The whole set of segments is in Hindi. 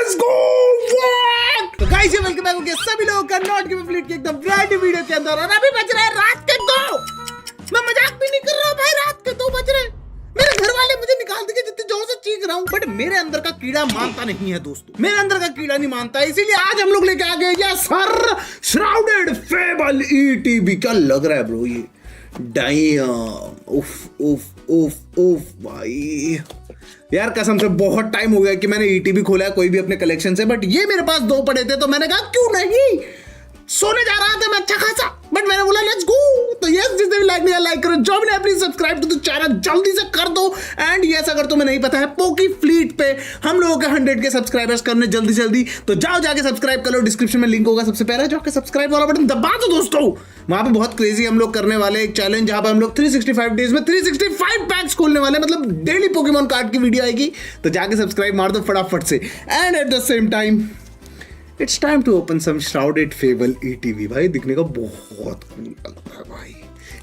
Let's go. तो गाइस ये वेलकम बैक हो गया सभी लोगों का नॉट गिव अ फ्लिट के एकदम ब्रांड न्यू वीडियो के अंदर। और अभी बज रहा है रात के 2। मैं मजाक भी नहीं कर रहा हूँ भाई, रात के 2 बज रहे हैं। मेरे घर वाले मुझे निकाल देंगे जितने जोर से चीख रहा हूँ, बट मेरे अंदर का कीड़ा मानता नहीं है दोस्तों, मेरे अंदर का कीड़ा नहीं मानता है। इसीलिए आज हम लोग लेके आ गए सर श्राउडेड फेबल ईटीबी। क्या लग रहा है ब्रो ये, डाइम। उफ उफ उफ उफ भाई यार, कसम से बहुत टाइम हो गया कि मैंने ईटीबी खोला है कोई भी अपने कलेक्शन से, बट ये मेरे पास 2 पड़े थे तो मैंने कहा क्यों नहीं। सोने जा रहा था मैं अच्छा खासा, बट मैंने बोला लेट्स गो। तो यस, जिसने भी लाइक नहीं लाइक करो, जो भी नहीं please subscribe to the channel जल्दी से कर दो। एंड यस, अगर तुम्हें नहीं पता है पोकी फ्लीट पे हम लोगों के 100 के सब्सक्राइबर्स करने जल्दी जल्दी, तो जाओ जाके सब्सक्राइब कर लो। डिस्क्रिप्शन में लिंक होगा, सबसे पहले जाके सब्सक्राइब वाला बटन दबा दो दोस्तों। वहां पे बहुत क्रेजी हम लोग करने वाले एक चैलेंज, जहां पर हम लोग 365 डेज में 365 पैक्स खोलने वाले, मतलब डेली पोकेमॉन कार्ड की वीडियो आएगी। तो जाके सब्सक्राइब मार दो फटाफट से। And at the same time it's time to open some shrouded fable ETB. भाई दिखने का बहुत कूल लग रहा है भाई,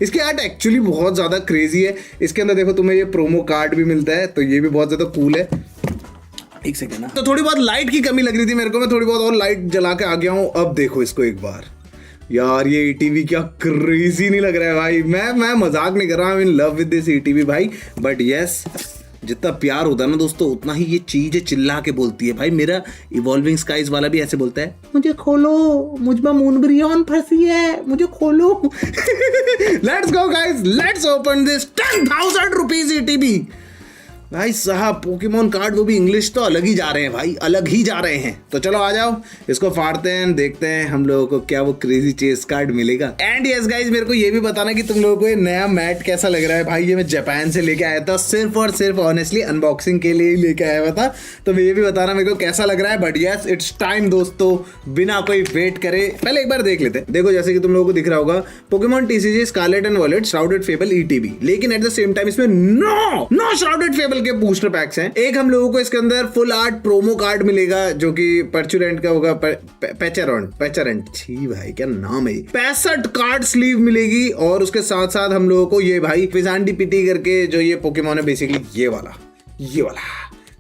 इसकी आर्ट एक्चुअली बहुत ज्यादा क्रेजी है। इसके अंदर देखो तुम्हें ये प्रोमो कार्ड भी मिलता है, तो ये भी बहुत ज्यादा कूल है। एक सेकेंड ना, तो थोड़ी बहुत लाइट की कमी लग रही थी मेरे को, मैं थोड़ी बहुत और लाइट जला के आ गया हूँ। अब देखो इसको एक बार यार, ये ईटीवी क्या क्रेजी नहीं लग रहा है भाई। मैं मजाक नहीं कर रहा हूँ, I am in love with this ETV भाई। बट यस, जितना प्यार होता है ना दोस्तों, उतना ही ये चीज चिल्ला के बोलती है भाई। मेरा इवॉल्विंग स्काइज वाला भी ऐसे बोलता है, मुझे खोलो, मुझ में मूनब्रियन फंसी है, मुझे खोलो। Let's go guys, let's open this 10,000 rupees ETB. भाई साहब पोकेमॉन कार्ड, वो भी इंग्लिश, तो अलग ही जा रहे हैं भाई, अलग ही जा रहे हैं। तो चलो आ जाओ, इसको फाड़ते हैं, देखते हैं हम लोगों को क्या वो क्रेजी चेस कार्ड मिलेगा। एंड यस गाइज, मेरे को ये भी बताना कि तुम लोगों को ये नया मैट कैसा लग रहा है भाई। ये मैं जापान से लेके आया था, सिर्फ और सिर्फ ऑनेस्टली अनबॉक्सिंग के लिए ही लेके आया हुआ था। तो ये भी बताना मेरे को कैसा लग रहा है। बट यस, इट्स टाइम दोस्तों, बिना कोई वेट करे पहले एक बार देख लेते हैं। देखो जैसे कि तुम लोगों को दिख रहा होगा, Pokemon TCG Scarlet and Violet Shrouded Fable ETB, लेकिन एट द सेम टाइम इसमें नो श्राउडेड फेबल के बूस्टर पैक्स हैं। एक हम लोगों को इसके अंदर फुल आर्ट प्रोमो कार्ड मिलेगा, जो कि परचुरेंट का होगा, पैचरेंट, छी भाई क्या नाम है। 65 कार्ड स्लीव मिलेगी, और उसके साथ साथ हम लोगों को ये भाई पिजांडी पिटी करके जो ये पोकेमॉन है, बेसिकली ये वाला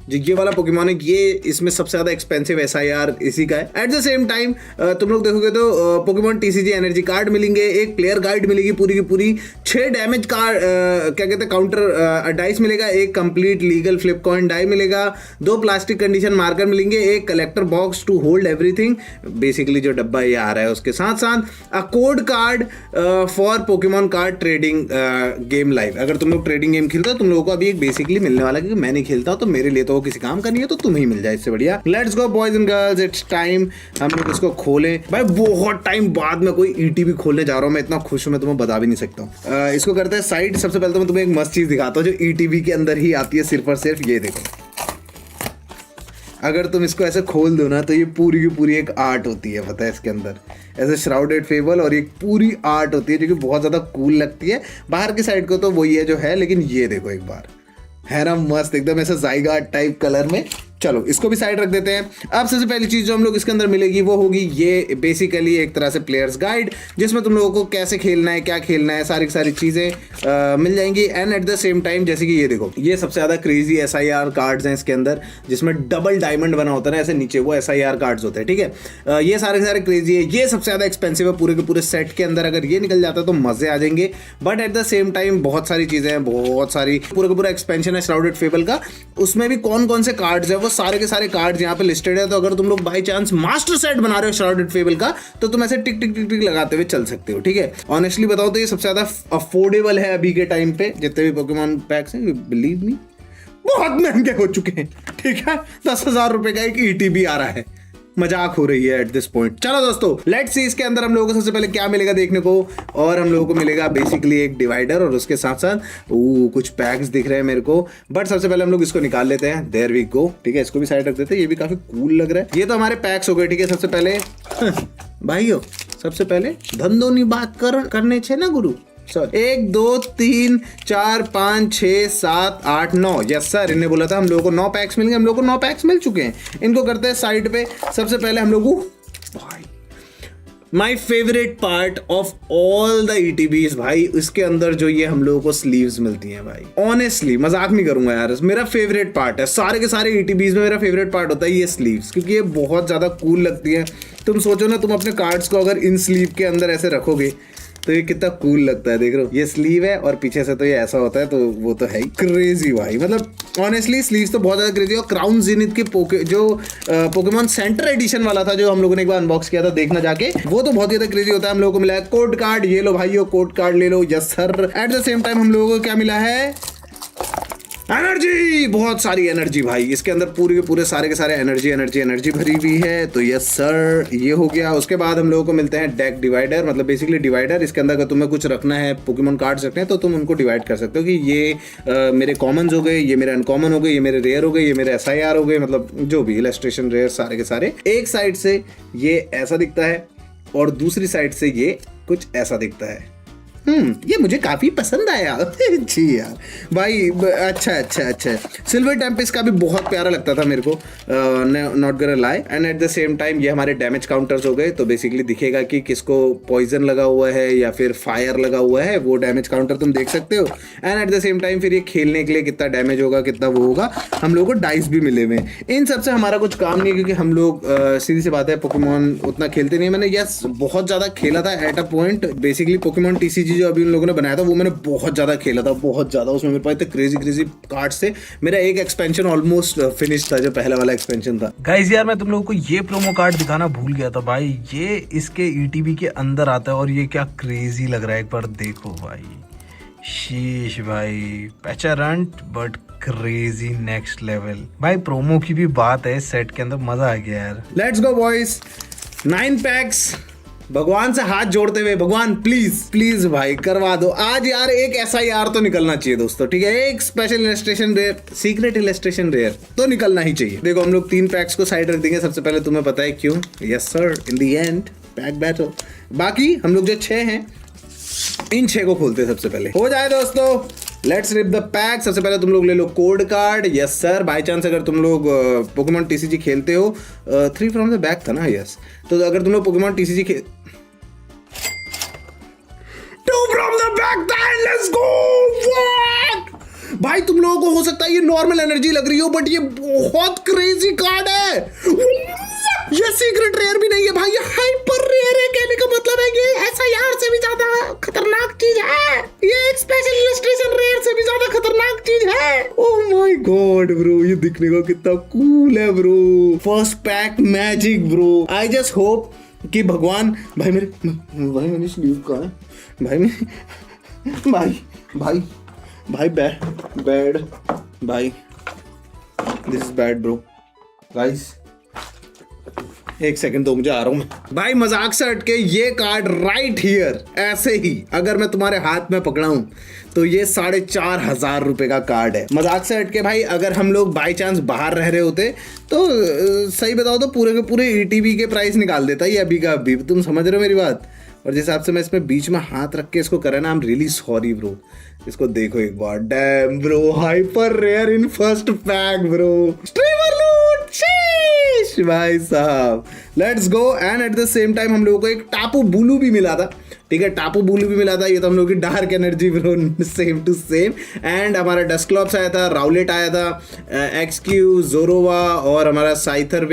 जो ये वाला पोकेमॉन है, ये इसमें सबसे ज्यादा एक्सपेंसिव SIR इसी का है। एट द सेम टाइम तुम लोग देखोगे तो पोकेमॉन TCG एनर्जी कार्ड मिलेंगे, एक प्लेयर गाइड मिलेगी पूरी की पूरी, 6 डैमेज कार्ड क्या कहते हैं काउंटर डाइस मिलेगा, एक complete legal flip coin die मिलेगा, 2 प्लास्टिक कंडीशन मार्कर मिलेंगे, एक collector box to hold everything, basically जो डब्बा ये आ रहा है उसके साथ साथ a code card for Pokemon card trading game live. अगर तुम लोग ट्रेडिंग गेम खेलते हो, तुम लोगों को अभी एक बेसिकली मिलने वाला, क्योंकि मैं नहीं खेलता हूं तो मेरे लिए तो वो किसी काम का नहीं है, तो तुम्हें ही मिल जाए, इससे बढ़िया। Let's go boys and girls, it's time हम लोग इसको खोलें। भाई बहुत टाइम बाद में कोई ईटीवी खोलने जा रहा हूं, मैं इतना खुश हूं, मैं तुम्हें बता भी नहीं सकता हूं। इसको करते हैं साइड। सबसे पहले तो मैं तुम्हें एक मस्त चीज दिखाता हूं जो ईटीवी के अंदर ही आती है, सिर्फ और सिर्फ ये देखो। अगर तुम इसको ऐसे खोल दो ना, तो ये पूरी की पूरी एक आर्ट होती है, पता है इसके अंदर ऐसे श्राउडेड फेबल, और एक पूरी आर्ट होती है जो कि बहुत ज्यादा कूल लगती है। बाहर की साइड को तो वही है जो है, लेकिन ये देखो एक बार, है ना मस्त एकदम ऐसा ज़ाइगार्ड टाइप कलर में। चलो इसको भी साइड रख देते हैं। अब सबसे पहली चीज जो हम लोग इसके अंदर मिलेगी वो होगी ये बेसिकली एक तरह से प्लेयर्स गाइड, जिसमें तुम लोगों को कैसे खेलना है, क्या खेलना है, सारी सारी चीजें मिल जाएंगी। And at the same time जैसे कि ये देखो, ये सबसे ज्यादा क्रेजी SIR कार्ड्स हैं इसके अंदर, जिसमें डबल डायमंड बना होता है ना ऐसे नीचे, वो SIR कार्ड्स होते हैं, ठीक है। ये सारे सारे क्रेजी है, ये सबसे ज्यादा एक्सपेंसिव है पूरे के पूरे सेट के अंदर। अगर ये निकल जाता है तो मजे आ जाएंगे। But at the same time बहुत सारी चीजें हैं, बहुत सारी, पूरा का पूरा एक्सपेंशन है श्राउडेड फेबल का। उसमें भी कौन कौन से कार्ड्स है, वो सारे के सारे कार्ड्स यहाँ पे लिस्टेड है। तो अगर तुम लोग बाय चांस मास्टर सेट बना रहे हो श्राउडेड फेबल का, तो तुम ऐसे टिक टिक टिक टिक लगाते हुए चल सकते हो, ठीक है। ऑनेस्टली बताओ तो ये सबसे ज्यादा अफोर्डेबल है अभी के टाइम पे, जितने भी पोकेमॉन पैक्स हैं, बिलीव मी बहुत महंगे हो चुके हैं, ठीक है। 10,000 रुपए का एक ईटीबी आ रहा है, मजाक हो रही है एट दिस पॉइंट। चलो दोस्तों लेट्स सी इसके अंदर हम लोगों को सबसे पहले क्या मिलेगा देखने को। और हम लोगों को मिलेगा बेसिकली एक डिवाइडर, और उसके साथ साथ कुछ पैक्स दिख रहे हैं मेरे को। बट सबसे पहले हम लोग इसको निकाल लेते हैं, देयर वी गो, ठीक है। इसको भी साइड रख देते हैं, ये भी काफी कूल लग रहा है। ये तो हमारे पैक्स हो गए, ठीक है। सबसे पहले भाइयों, सबसे पहले धंधोनी बात करने छे ना गुरु। 1 2 3 4 5 6 7 8 9, यस सर, इन्हें बोला था हम लोगों को 9 पैक्स मिलेंगे, हम लोगों को 9 पैक्स मिल चुके हैं। इनको करते हैं साइड पे। सबसे पहले हम लोग भाई my favourite part of all the ETBs भाई, इसके अंदर जो ये हम लोगों को स्लीव्स मिलती हैं भाई, ऑनेस्टली मजाक नहीं करूंगा यार, मेरा फेवरेट पार्ट है सारे के सारे ETBs में, मेरा फेवरेट पार्ट होता है ये स्लीव्स, क्योंकि ये बहुत ज्यादा कूल लगती है। तुम सोचो ना, तुम अपने कार्ड्स को अगर इन स्लीव के अंदर ऐसे रखोगे तो ये कितना कूल लगता है। देख रहे हो, ये स्लीव है और पीछे से तो ये ऐसा होता है, तो वो तो है ही क्रेजी भाई। मतलब ऑनेस्टली स्लीव्स तो बहुत ज्यादा क्रेजी। और क्राउन ज़ेनिथ के पोकेमॉन सेंटर एडिशन वाला था जो हम लोगों ने एक बार अनबॉक्स किया था, देखना जाके, वो तो बहुत ज्यादा क्रेजी होता है। हम लोगों को मिला है कोड कार्ड, ये लो भाई, कोड कार्ड ले लो, yes sir. At the same time हम लोगों को क्या मिला है, एनर्जी, बहुत सारी एनर्जी भाई। इसके अंदर पूरे के पूरे सारे के सारे एनर्जी भरी हुई है, तो यस सर, ये हो गया। उसके बाद हम लोगों को मिलते हैं डेक डिवाइडर, मतलब बेसिकली डिवाइडर। इसके अंदर अगर तुम्हें कुछ रखना है, पोकेमॉन कार्ड्स रखने हैं, तो तुम उनको डिवाइड कर सकते हो कि ये मेरे कॉमन्स हो गए, ये मेरे अनकॉमन हो गए, ये मेरे रेयर हो गए, ये मेरे SIR हो गए, मतलब जो भी इलस्ट्रेशन रेयर सारे के सारे। एक साइड से ये ऐसा दिखता है और दूसरी साइड से ये कुछ ऐसा दिखता है। ये मुझे काफी पसंद आया जी यार भाई, अच्छा। सिल्वर टेम्पेस्ट का भी बहुत प्यारा लगता था मेरे को, not gonna lie. And at the same time ये हमारे डैमेज काउंटर्स हो गए, तो बेसिकली दिखेगा कि किसको पॉइजन लगा हुआ है या फिर फायर लगा हुआ है, वो डैमेज काउंटर तुम देख सकते हो। And at the same time फिर ये खेलने के लिए कितना डैमेज होगा, कितना वो होगा। हम लोगों को डाइस भी मिले हुए। इन सबसे हमारा कुछ काम नहीं है, क्योंकि हम लोग सीधी सी बात है पोकेमॉन उतना खेलते नहीं। मैंने यस बहुत ज्यादा खेला था at a point, basically Pokemon TCG जो अभी उन लोगों ने बनाया था वो मैंने बहुत ज्यादा खेला था, बहुत ज्यादा। उसमें मेरे पास इतने क्रेजी कार्ड्स थे। मेरा एक एक्सपेंशन ऑलमोस्ट फिनिश था, जो पहला वाला एक्सपेंशन था। गाइस यार मैं तुम लोगों को ये प्रोमो कार्ड दिखाना भूल गया था भाई, ये इसके ETB के अंदर आता है और ये क्या क्रेजी लग रहा है, एक बार देखो भाई। शीश भाई, पैचरंट बट क्रेजी नेक्स्ट लेवल भाई। प्रोमो की भी बात है, सेट के अंदर मजा आ गया यार। Let's go boys, 9 PACS. भगवान से हाथ जोड़ते हुए, भगवान प्लीज भाई करवा दो आज यार। एक SIR तो निकलना चाहिए दोस्तों, ठीक है। एक special illustration rare, secret illustration rare तो निकलना ही चाहिए। देखो हम लोग 3 पैक्स को साइड रख देंगे, सबसे पहले तुम्हें पता है क्यों, yes sir, in the and pack battle. बाकी हम लोग जो 6 हैं, इन 6 को खोलते हैं सबसे पहले। हो जाए दोस्तों, लेट्स रिप द पैक। सबसे पहले तुम लोग ले लो code card, yes sir. By chance अगर तुम लोग पोकेमॉन TCG खेलते हो, 3 फ्रॉम द बैक था ना, यस। तो अगर तुम लोग Pokemon TCG 2 from the back था, लेट्स गो। भाई तुम लोगों को हो सकता है ये नॉर्मल एनर्जी लग रही हो, बट ये बहुत क्रेजी कार्ड है। ये सीक्रेट रेयर भी नहीं है भाई, ये हाइपर रेयर है। कहने का मतलब है ये SIR से भी ज्यादा खतरनाक चीज है, ये एक स्पेशल इलस्ट्रेशन रेयर से भी ज्यादा खतरनाक चीज है। ओह माय गॉड ब्रो, ये दिखने को कितना कूल है bro. First pack magic bro. I just hope कि भगवान भाई मेरे स्लीव कहाँ है भाई, भाई बैड भाई, this is bad bro. Guys एक सेकंड दो, मुझे आ रहा हूं मैं भाई। मजाक से हटके ये कार्ड राइट हियर ऐसे ही अगर मैं तुम्हारे हाथ में पकड़ाऊं तो ये 4,500 रुपए का कार्ड है। मजाक से हटके भाई, अगर हम लोग बाई चांस बाहर रह रहे होते तो सही बताओ तो पूरे के पूरे ETB के प्राइस निकाल देता ये अभी का अभी। तुम समझ रहे हो मेरी बात। और जिस हिसाब से मैं इसमें बीच में हाथ रख के इसको करा ना, I am really sorry bro. इसको देखो एक बार, damn bro, hyper rare in first pack bro. Streamer loot, sheesh भाई साहब, let's go. And at the same time हम लोगों को एक टापू बुलू भी मिला था, ठीक है, टापू बुलू भी मिला था। ये तो हम लोग की dark energy bro, same to same. And हमारा डस्क्लॉप्स आया था, राउलेट आया था, XQ, जोरोवा और हमारा स्लिथर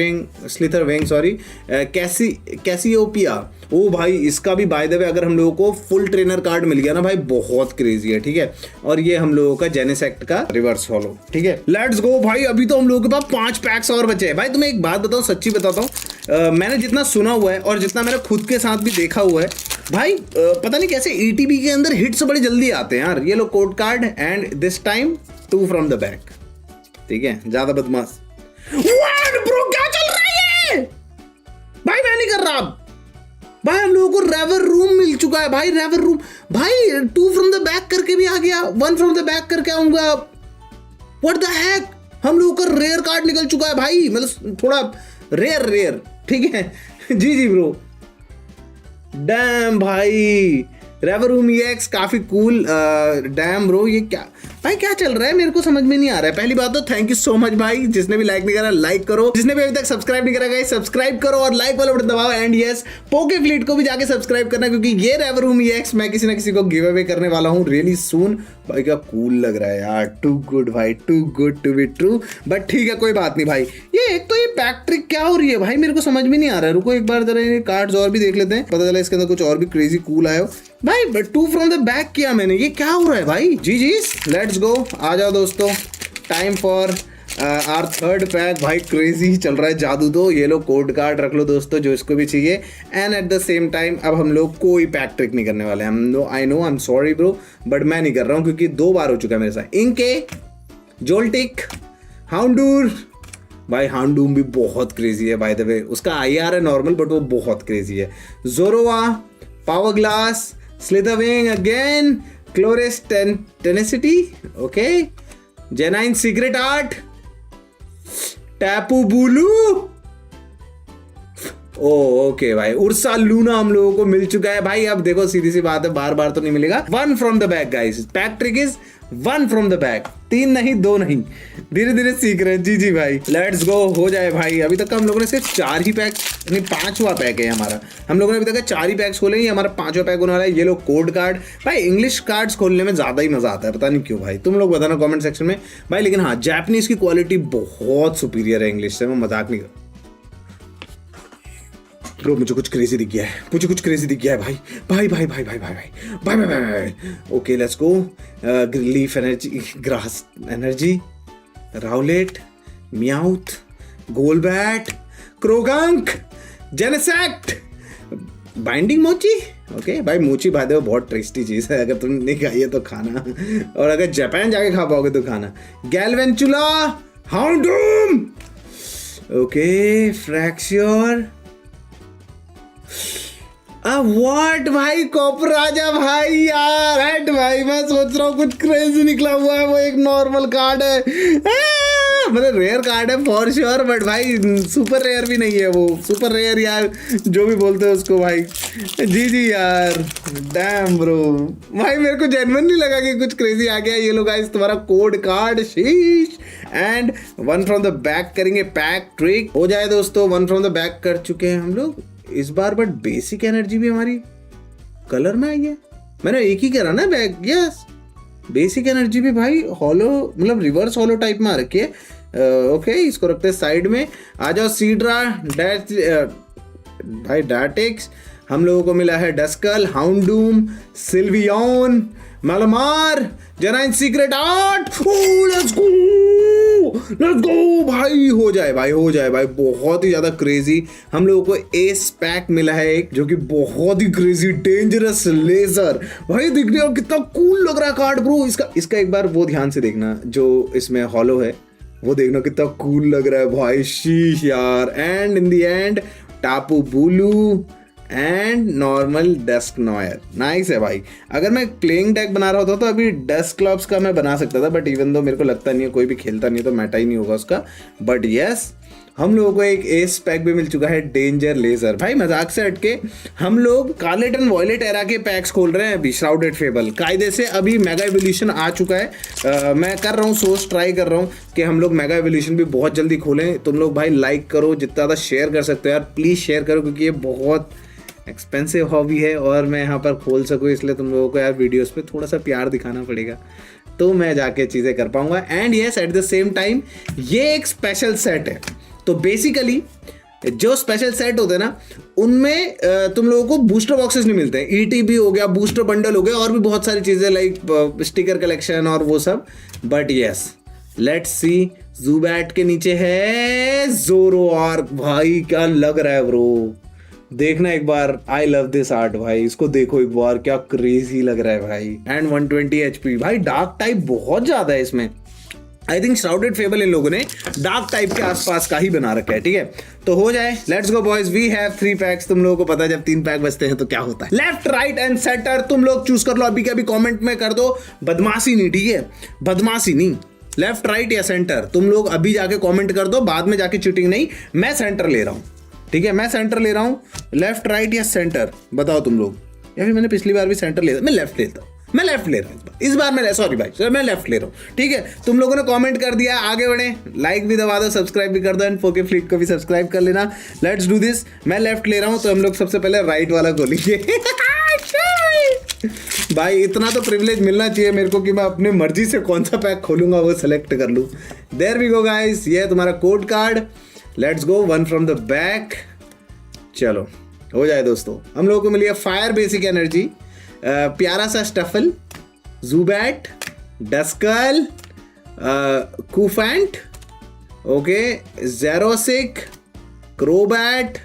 विंग सॉरी, कैसियोपिया। ओ भाई इसका भी बाय द वे अगर हम लोगों को फुल ट्रेनर कार्ड मिल गया ना भाई, बहुत क्रेजी है, ठीक है। और ये हम लोगों का जेनेसेक्ट का रिवर्स हॉलो, ठीक है। लेट्स गो भाई, अभी तो हम लोगों के पास 5 पैक्स और बचे हैं भाई। तुम्हें एक बात बताऊं, सच्ची बताता हूँ, मैंने जितना सुना हुआ है और जितना मैंने खुद के साथ भी देखा हुआ है भाई, पता नहीं कैसे ETB के अंदर हिट्स बड़े जल्दी आते हैं यार। ये लो code card, and this time 2 from the back, ठीक है, ज्यादा बदमाश। व्हाट ब्रो, क्या चल रहा है भाई? मैं नहीं कर रहा भाई। हम लोगों को रेवर रूम मिल चुका है भाई, रेवर रूम भाई। 2 फ्रॉम द बैक करके भी आ गया, 1 फ्रॉम द बैक करके आऊंगा। व्हाट द हैक, हम लोगों का रेयर कार्ड निकल चुका है भाई, मतलब थोड़ा रेयर, ठीक है। जी ब्रो, डैम भाई, रेवरूम EX काफी कूल। डैम ब्रो, ये क्या भाई, क्या चल रहा है, मेरे को समझ में नहीं आ रहा है। पहली बात तो थैंक यू सो मच भाई, जिसने भी लाइक नहीं करा लाइक करो, जिसने भी अभी तक सब्सक्राइब नहीं करा गाइस सब्सक्राइब करो और लाइक वाला बटन दबाओ। एंड यस, पोके फ्लीट को भी जाके सब्सक्राइब करना, क्योंकि ये रेवरूम EX मैं किसी ना किसी को गिव अवे करने वाला हूँ रियली सून। भाई क्या कूल लग रहा है यार, टू गुड भाई, too good to be true. But ठीक है, कोई बात नहीं भाई। ये एक तो ये पैक ट्रिक क्या हो रही है भाई, मेरे को समझ में नहीं आ रहा है। रुको एक बार जरा ये कार्ड्स और भी देख लेते हैं, पता चला इसके अंदर कुछ और भी क्रेजी कूल आया हो भाई। 2 फ्रॉम द बैक किया मैंने, ये क्या हो रहा है भाई। जी लेट्स गो, आ जाओ दोस्तों, time for our third pack. भाई क्रेजी चल रहा है जादू। तो ये लो कोड कार्ड रख लो दोस्तों, जो इसको भी चाहिए। And at the same time अब हम लोग कोई पैक ट्रिक नहीं करने वाले हैं। I know, I am sorry bro, but मैं नहीं कर रहा हूँ, क्योंकि 2 बार हो चुका है मेरे साथ। इनके जोल्टिक, हाउंडूर भाई, हाउंडूम भी बहुत क्रेजी है बाय द वे। उसका IR है नॉर्मल, बट वो बहुत क्रेजी है। Zorua, power glass, Slitherwing again, क्लोरेस tenacity, okay, Janine's secret art, Tapu Bulu, oh okay भाई, उर्सा लूना हम लोगों को मिल चुका है भाई। अब देखो सीधी सी बात है, बार बार तो नहीं मिलेगा। 1 from the back guys, pack trick is 1 from the back. 3 नहीं 2 नहीं, धीरे धीरे सीख रहे हैं। जी भाई, लेट्स गो, हो जाए भाई। अभी तक हम लोगों ने सिर्फ 4 ही पैक, नहीं 5वां पैक है हमारा। हम लोगों ने अभी तक 4 ही पैक्स खोले, ये हमारा 5वां पैक होने वाला है। ये लोग कोड कार्ड भाई, इंग्लिश कार्ड्स खोलने में ज्यादा ही मजा आता है, पता नहीं क्यों भाई। तुम लोग बताना कमेंट सेक्शन में भाई। लेकिन हाँ, जापानीज की क्वालिटी बहुत सुपीरियर है इंग्लिश से, मैं मजाक नहीं कर। ब्रो मुझे कुछ क्रेजी दिख गया है, मुझे कुछ क्रेजी दिख गया है भाई। भाई भाई भाई भाई भाई भाई भाई भाई भाई। Okay let's go. Leaf energy, grass energy, Rowlet, Meowth, Golbat, Croagunk, Genesect, binding mochi. Okay भाई, मोची भाई बहुत टेस्टी चीज है, अगर तुम नहीं खाई है तो खाना, और अगर जापान जाके खा पाओगे तो खाना। गैल्वेंचुला, हाउंडूम, ओके, फ्रैक्श्योर, व्हाट भाई, कॉपराजा भाई यार, हट भाई। मैं सोच रहा हूँ कुछ क्रेजी निकला हुआ है, वो एक नॉर्मल कार्ड है, मतलब रेयर कार्ड है फॉर श्योर, बट भाई सुपर रेयर भी नहीं है वो, सुपर रेयर यार जो भी बोलते हैं उसको भाई। जी यार, डैम ब्रो भाई, मेरे को जेन्युइनली लगा कि कुछ क्रेजी आ गया। ये लोग गाइस तुम्हारा कोड कार्ड, शीश। एंड 1 फ्रॉम द बैक करेंगे, पैक ट्रिक हो जाए दोस्तों। 1 फ्रॉम द बैक कर चुके हैं हम लोग इस बार, बट बेसिक एनर्जी भी हमारी कलर में आई है। मैंने एक ही करा ना बैग, यस। बेसिक एनर्जी भी भाई हॉलो, मतलब रिवर्स हॉलो टाइप में आ रखी है। ओके, इसको रखते हैं साइड में। आ जाओ सीड्रा, भाई डार्टेक्स, हम लोगों को मिला है Duskull, Houndoom, Sylveon, Malamar, Janine's secret art. Let's go भाई, हो जाए भाई, हो जाए भाई। बहुत ही ज्यादा क्रेजी हम लोगों को एस पैक मिला है एक, जो कि बहुत ही क्रेजी डेंजरस लेजर भाई। दिखने में कितना कूल लग रहा है कार्ड ब्रो। इसका एक बार वो ध्यान से देखना, जो इसमें हॉलो है वो देखना कितना कूल लग रहा है भाई, शीश यार। And in the end Tapu Bulu and normal Dusknoir, nice है भाई। अगर मैं प्लेइंग डेक बना रहा होता तो अभी डस्क क्लब्स का मैं बना सकता था, बट इवन दो मेरे को लगता नहीं है कोई भी खेलता नहीं है तो मैटा ही नहीं होगा उसका। बट यस, हम लोगों को एक एस पैक भी मिल चुका है, डेंजर लेजर। भाई मजाक से हटके हम लोग कार्लेट एंड वॉयलेट एरा के पैक्स खोल रहे हैं अभी, श्राउडेड फेबल कायदे से। अभी मेगा एवोल्यूशन आ चुका है, मैं कर रहा हूँ सोच, ट्राई कर रहा हूँ कि हम लोग मेगा एवोल्यूशन भी बहुत जल्दी खोलें। तुम लोग भाई लाइक करो, जितना ज़्यादा शेयर कर सकते हो यार प्लीज़ शेयर करो, क्योंकि ये बहुत एक्सपेंसिव हॉबी है और मैं यहाँ पर खोल सकूँ, इसलिए तुम लोगों को यार वीडियोस पे थोड़ा सा प्यार दिखाना पड़ेगा तो मैं जाके चीज़ें कर पाऊंगा। And yes, eight the same time ये एक स्पेशल सेट है, तो बेसिकली जो स्पेशल सेट होते हैं ना उनमें तुम लोगों को बूस्टर बॉक्सेस नहीं मिलते हैं। ETB हो गया, बूस्टर बंडल हो गया, और भी बहुत सारी चीज़ें लाइक स्टिकर कलेक्शन और वो सब। बट यस, लेट्स सी, ज़ूबैट के नीचे है ज़ोरोआर्क। भाई क्या लग रहा है ब्रो, देखना एक बार। आई लव दिस आर्ट भाई, इसको देखो एक बार, क्या क्रेजी लग रहा है भाई। एंड 120 HP भाई, डार्क टाइप बहुत ज्यादा है इसमें। आई थिंक श्राउडेड फेबल इन लोगों ने डार्क टाइप के आसपास का ही बना रखा है, ठीक है। तो हो जाए, let's go boys, we have 3 packs. तुम लोगों को पता है जब 3 पैक बचते हैं तो क्या होता है। लेफ्ट, राइट एंड सेंटर तुम लोग चूज कर लो अभी के अभी, कॉमेंट में कर दो। बदमाशी नहीं, ठीक है, बदमाशी नहीं। लेफ्ट, राइट या सेंटर तुम लोग अभी जाके कॉमेंट कर दो, बाद में जाके चीटिंग नहीं। मैं सेंटर ले रहा हूं, ठीक है, मैं सेंटर ले रहा हूं। लेफ्ट, राइट या सेंटर बताओ तुम लोग। या फिर मैंने पिछली बार भी सेंटर लिया था, मैं लेफ्ट लेता हूँ, मैं लेफ्ट ले रहा हूँ इस बार, मैं सॉरी भाई सर, मैं लेफ्ट ले रहा हूँ। ठीक है, तुम लोगों ने कमेंट कर दिया, आगे बढ़े, लाइक भी दबा दो, सब्सक्राइब भी कर दो, एंड 4K फ्लीट को भी सब्सक्राइब कर लेना। Let's do this. मैं लेफ्ट ले रहा हूँ तो हम लोग सबसे पहले राइट वाला खोलेंगे। भाई इतना तो प्रिविलेज मिलना चाहिए मेरे को कि मैं अपने मर्जी से कौन सा पैक खोलूंगा वो सेलेक्ट कर लूँ। देयर वी गो गाइस, ये है तुम्हारा code card. Let's go, one from the back. चलो हो जाए दोस्तों, हम लोगों को मिली है फायर बेसिक एनर्जी, प्यारा सा स्टफल, जूबैट, डस्कल, कूफेंट, ओके, जेरोसिक, क्रोबैट,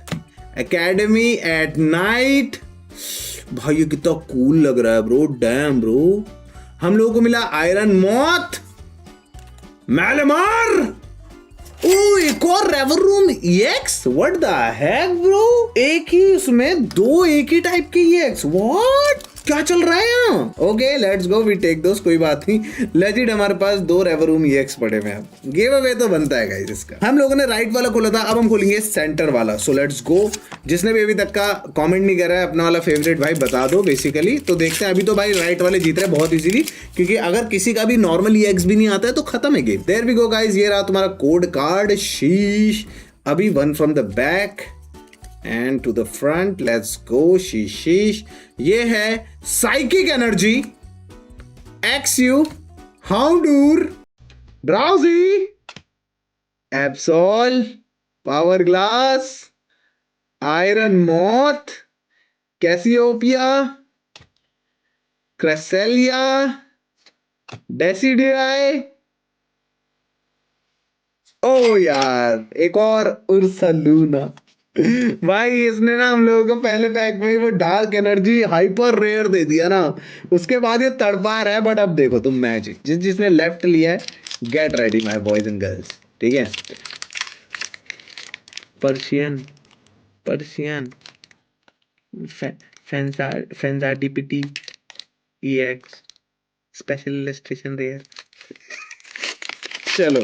एकेडमी एट नाइट। भाई ये कितना कूल लग रहा है ब्रो, डैम ब्रो। हम लोगों को मिला आयरन मॉथ, मैलेमार, ओ एक और Revavroom EX, what the heck bro, एक ही उसमें दो एक ही टाइप के EX, व्हाट क्या चल रहा है यहाँ। Okay let's go, we take those, कोई बात नहीं, लेजिट हमारे पास दो रेवर रूम EX पड़े हुए हैं। गिव अवे तो बनता है गाइस इसका। हम लोगों ने राइट वाला खोला था, अब हम खोलेंगे सेंटर वाला। सो लेट्स गो, जिसने भी अभी तक का कमेंट नहीं करा है अपना वाला फेवरेट भाई बता दो बेसिकली। तो देखते हैं, अभी तो भाई राइट वाले जीत रहे बहुत इजीली, क्योंकि अगर किसी का भी नॉर्मल EX भी नहीं आता है तो खत्म है game. There we go guys, ये रहा तुम्हारा कोड कार्ड। शीश, अभी one from the back and to the front, let's go. Sheesh, ये है psychic energy, XU, Houndour, Drowzee, Absol, power glass, Iron Moth, Cassiopeia, Cresselia, Decidueye, oh यार एक और उर्सलूना। भाई इसने ना हम लोगों को पहले पैक में वो डार्क एनर्जी हाइपर रेयर दे दिया ना, उसके बाद ये तड़पा रहा है। बट अब देखो तुम मैच, जिसने लेफ्ट लिया है, get ready my boys and girls. ठीक है, Persian Fezandipiti EX special illustration rare. चलो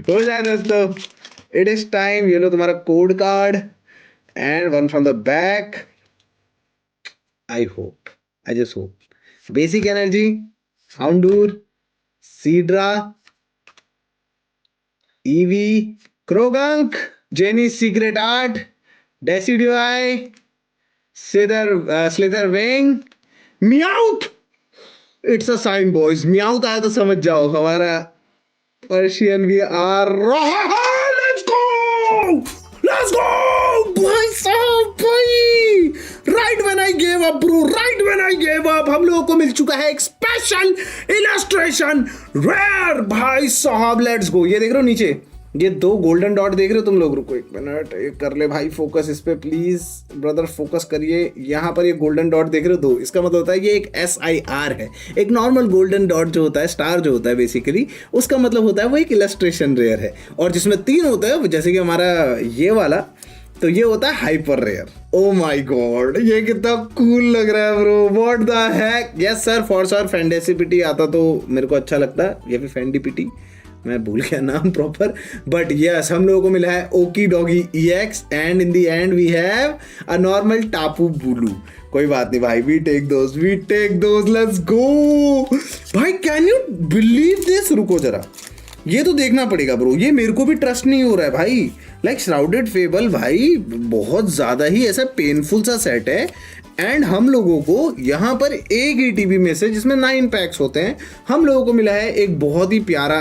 हो जाए दोस्तों, इट इज टाइम। ये लो तुम्हारा code card and one from the back. I just hope. Basic energy, Houndour, Seedra, Eevee, Krogunk, Jenny's Secret Art, Decidueye, Slitherwing, Meowth. It's a sign boys, Meowth आया तो समझ जाओ हमारा पर्शियन भी आ रहा है। Let's go! भाई साहब भाई, right when I give up bro, right when I give up, हम लोगों को मिल चुका है एक स्पेशल इलस्ट्रेशन रेयर। भाई साहब लेट्स गो। ये देख रहे हो नीचे, ये दो गोल्डन डॉट देख रहे हो तुम लोग, रुको एक मिनट, एक कर ले भाई फोकस इस पे प्लीज ब्रदर, फोकस करिए। यहाँ पर ये गोल्डन डॉट देख रहे हो दो, इसका मतलब होता है ये एक SIR है। एक नॉर्मल गोल्डन डॉट जो होता है, स्टार जो होता है बेसिकली, उसका मतलब होता है वो एक इलस्ट्रेशन रेयर है। और जिसमें 3 होता है, जैसे कि हमारा ये वाला, तो ये होता है hyper rare. Oh my god, ये कितना कूल लग रहा है bro, what the heck. Yes sir, for sure Fezandipiti आता तो मेरे को अच्छा लगता है, या फिर फेंडीपीटी, मैं भूल गया नाम प्रॉपर। बट यस, हम लोगों को मिला है ओकी doggy EX, and in the end we have a normal Tapu Bulu. कोई बात नहीं भाई, we take those, let's go. भाई कैन यू बिलीव दिस, रुको जरा, ये तो देखना पड़ेगा ब्रो, ये मेरे को भी ट्रस्ट नहीं हो रहा है भाई। लाइक श्राउडेड फेबल भाई बहुत ज्यादा ही ऐसा पेनफुल सा सेट है। एंड हम लोगों को यहाँ पर एक ETB में से, जिसमें 9 पैक्स होते हैं, हम लोगों को मिला है एक बहुत ही प्यारा,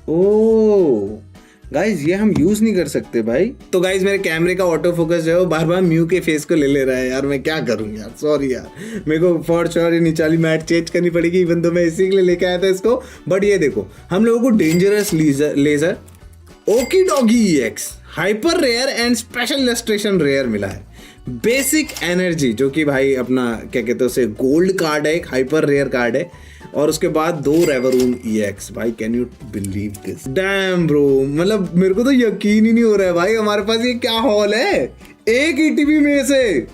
ओ गाइज ये हम यूज नहीं कर सकते भाई। तो गाइज मेरे कैमरे का ऑटो फोकस जो है वो बार बार म्यू के फेस को ले रहा है यार, मैं क्या करूं यार, सॉरी यार, मेरे को फॉर श्योर निचाली मैट चेंज करनी पड़ेगी, इवन तो मैं इसी के लिए लेके आया था इसको। बट ये देखो, हम लोगों को dangerous laser Oki doggy EX hyper rare and special illustration rare मिला है। बेसिक एनर्जी जो कि भाई अपना क्या कहते हैं उसे, गोल्ड कार्ड है, एक हाइपर रेयर कार्ड है, और उसके बाद 2 रेवरून EX। भाई can you believe this, damn bro, मतलब मेरे को तो यकीन ही नहीं हो रहा है भाई, हमारे पास ये क्या हॉल है। एक ETB में से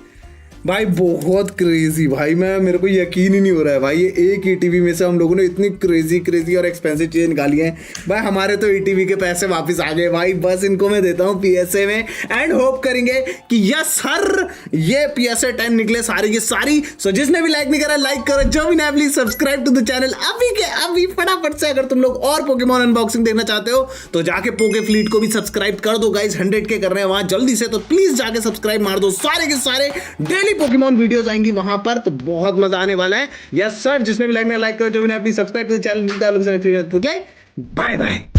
भाई बहुत क्रेजी भाई, मेरे को यकीन ही नहीं हो रहा है भाई, ये एक ईटीवी में से हम लोगों ने इतनी क्रेजी और एक्सपेंसिव चीज़ निकाली है भाई। हमारे तो ईटीवी के पैसे वापस आ गए भाई, बस इनको मैं देता हूँ पीएसए में एंड होप करेंगे कि यस सर ये पीएसए 10 निकले सारी की सारी। सो जिसने भी लाइक नहीं करा लाइक करो, जो भी ना please subscribe to the channel अभी के अभी फटाफट से। अगर तुम लोग और पोकेमॉन अनबॉक्सिंग देखना चाहते हो तो जाके पोके फ्लीट को भी सब्सक्राइब कर दो गाइस, 100K कर रहे हैं वहां जल्दी से, तो प्लीज जाके सब्सक्राइब मार दो। सारे के सारे डेली पोकेमॉन वीडियोस आएंगी वहां पर, तो बहुत मजा आने वाला है। यस सर जिसने भी लाइक करो, जो भी ना please subscribe to the channel. Bye bye.